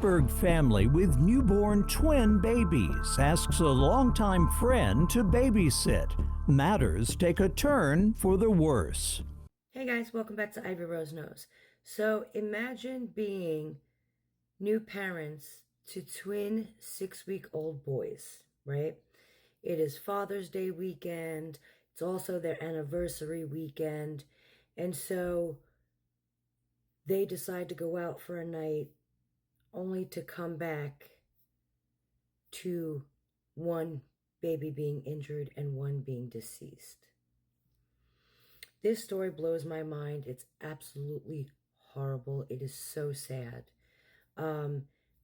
Pittsburgh family with newborn twin babies asks a longtime friend to babysit. Matters take a turn for the worse. Hey guys, welcome back to Ivy Rose Knows. So imagine being new parents to twin 6-week-old boys, right? It is Father's Day weekend. It's also their anniversary weekend. And so they decide to go out for a night only to come back to one baby being injured and one being deceased. This story blows my mind. It's absolutely horrible. It is so sad. I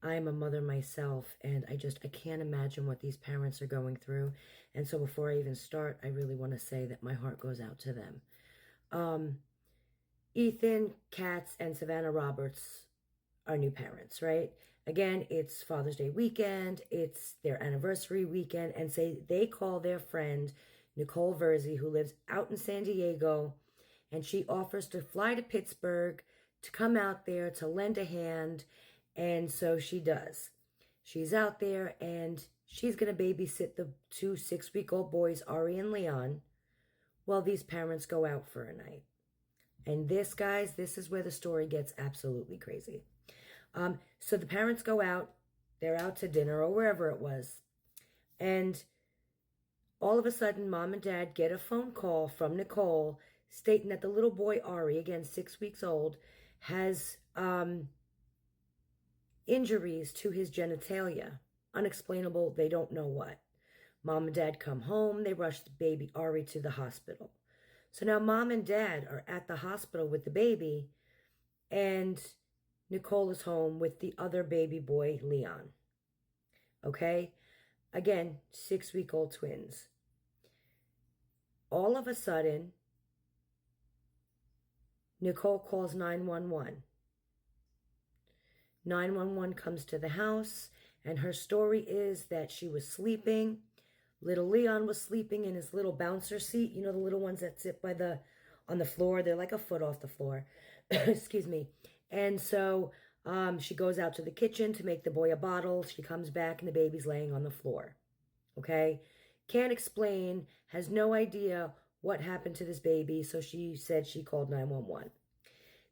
am a mother myself, and I can't imagine what these parents are going through. And so before I even start, I really want to say that my heart goes out to them. Ethan Katz and Savannah Roberts are new parents, right? Again, it's Father's Day weekend. It's their anniversary weekend, and they call their friend Nicole Verzi, who lives out in San Diego, and she offers to fly to Pittsburgh to come out there to lend a hand. And so she does. She's out there and she's going to babysit the two 6-week-old boys, Ari and Leon, while these parents go out for a night. And this, guys, this is where the story gets absolutely crazy. So the parents go out. They're out to dinner or wherever it was. And all of a sudden, mom and dad get a phone call from Nicole stating that the little boy, Ari, again, 6 weeks old, has injuries to his genitalia. Unexplainable, they don't know what. Mom and dad come home. They rush the baby, Ari, to the hospital. So now mom and dad are at the hospital with the baby, and Nicole is home with the other baby boy, Leon. Okay? Again, 6-week-old twins. All of a sudden, Nicole calls 911. 911 comes to the house, and her story is that she was sleeping. Little Leon was sleeping in his little bouncer seat. You know, the little ones that sit on the floor. They're like a foot off the floor. Excuse me. And so she goes out to the kitchen to make the boy a bottle. She comes back and the baby's laying on the floor. Okay? Can't explain, has no idea what happened to this baby, so she said she called 911.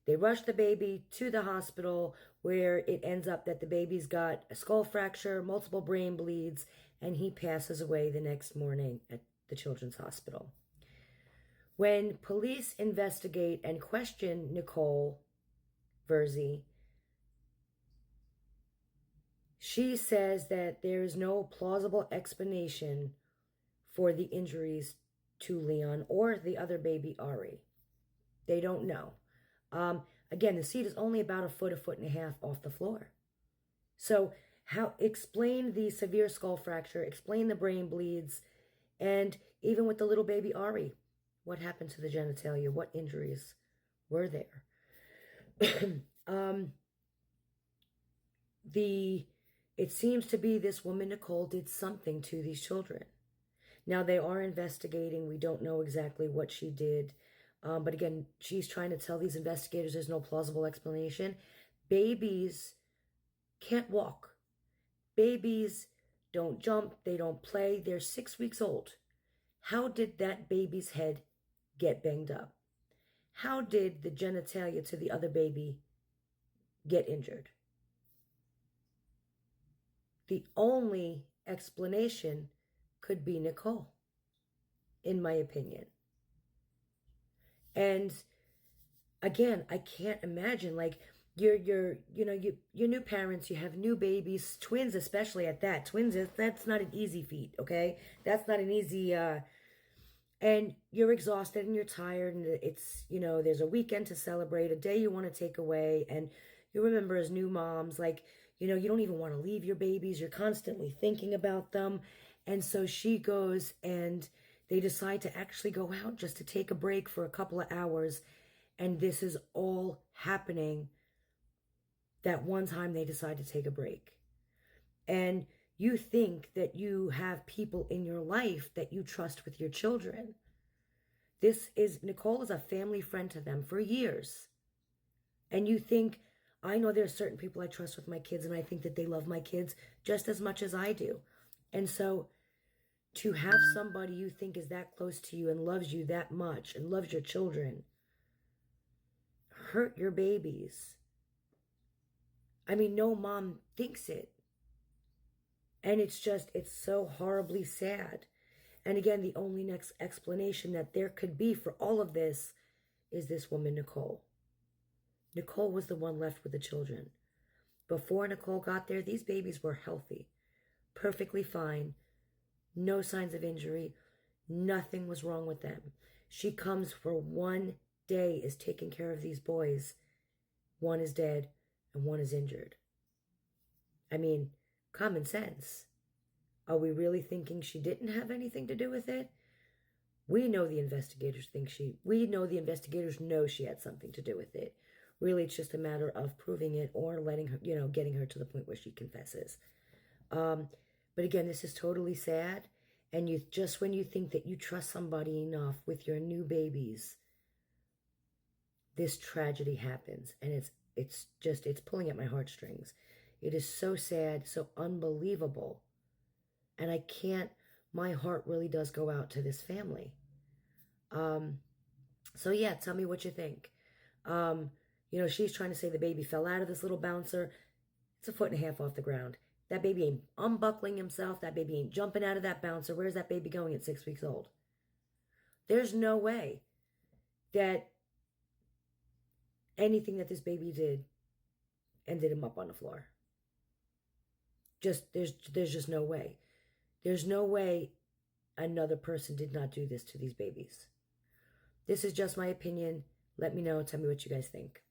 They rush the baby to the hospital, where it ends up that the baby's got a skull fracture, multiple brain bleeds, and he passes away the next morning at the Children's Hospital. When police investigate and question Nicole Verzi, she says that there is no plausible explanation for the injuries to Leon or the other baby, Ari. They don't know. Again, the seat is only about a foot and a half off the floor. So explain the severe skull fracture, explain the brain bleeds, and even with the little baby Ari, what happened to the genitalia? What injuries were there? It seems to be this woman, Nicole, did something to these children. Now, they are investigating. We don't know exactly what she did. But again, she's trying to tell these investigators there's no plausible explanation. Babies can't walk. Babies don't jump. They don't play. They're 6 weeks old. How did that baby's head get banged up? How did the genitalia to the other baby get injured? The only explanation could be Nicole, in my opinion. And again, I can't imagine, like, you're new parents, you have new babies, twins especially at that. Twins, that's not an easy feat, okay? That's not an easy, and you're exhausted and you're tired, and it's, there's a weekend to celebrate, a day you want to take away, and you remember as new moms, like, you don't even want to leave your babies, you're constantly thinking about them. And so she goes and they decide to actually go out just to take a break for a couple of hours. And this is all happening that one time they decide to take a break. And you think that you have people in your life that you trust with your children. Nicole is a family friend to them for years. And you think, I know there's certain people I trust with my kids, and I think that they love my kids just as much as I do. And so to have somebody you think is that close to you and loves you that much and loves your children hurt your babies. I mean, no mom thinks it. And it's so horribly sad. And again, the only next explanation that there could be for all of this is this woman, Nicole. Nicole was the one left with the children. Before Nicole got there, these babies were healthy, perfectly fine, no signs of injury, nothing was wrong with them. She comes for one day, is taking care of these boys. One is dead and one is injured. I mean, common sense. Are we really thinking she didn't have anything to do with it? We know the investigators know she had something to do with it. Really, it's just a matter of proving it or letting her, getting her to the point where she confesses. But again, this is totally sad. And when you think that you trust somebody enough with your new babies, this tragedy happens. And it's pulling at my heartstrings. It is so sad, so unbelievable. And my heart really does go out to this family. So yeah, tell me what you think. She's trying to say the baby fell out of this little bouncer. It's 1.5 feet off the ground. That baby ain't unbuckling himself. That baby ain't jumping out of that bouncer. Where's that baby going at 6 weeks old? There's no way that anything that this baby did ended him up on the floor. There's just no way. There's no way another person did not do this to these babies. This is just my opinion. Let me know. Tell me what you guys think.